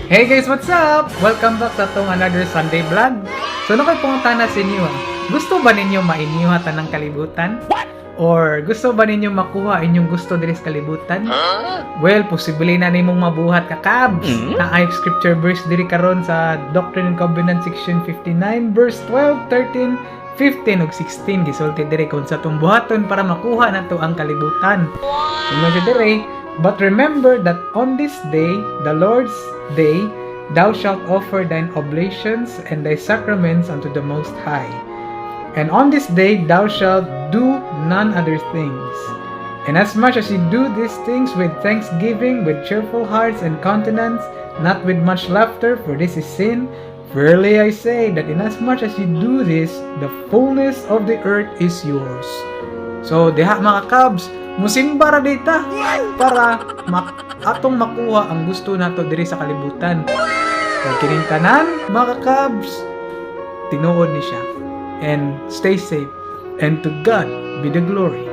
Hey guys, what's up? Welcome back sa itong another Sunday vlog. So, ano kayo pumunta na sa inyo? Gusto ba ninyo mainiyuhatan ng kalibutan? Or gusto ba ninyo makuha inyong gusto diri sa kalibutan? Well, posible na nimong mabuhat ka, Kabs. Na ay scripture verse diri karon sa Doctrine and Covenants section 59 verse 12, 13, 15 ug 16 gisulti diri kung sa tong buhaton para makuha nato ang kalibutan. Ingon si diri, but remember that on this day, the Lord's day, thou shalt offer thine oblations and thy sacraments unto the Most High. And on this day thou shalt do none other things. And as much as you do these things with thanksgiving, with cheerful hearts and countenance, not with much laughter, for this is sin, verily I say that inasmuch as you do this, the fullness of the earth is yours. So, diha mga Kabs, musimba ra dita para atong makuha ang gusto nato diri sa kalibutan. Kung kining tanan, mga Kabs, tinuod ni siya. And stay safe. And to God be the glory.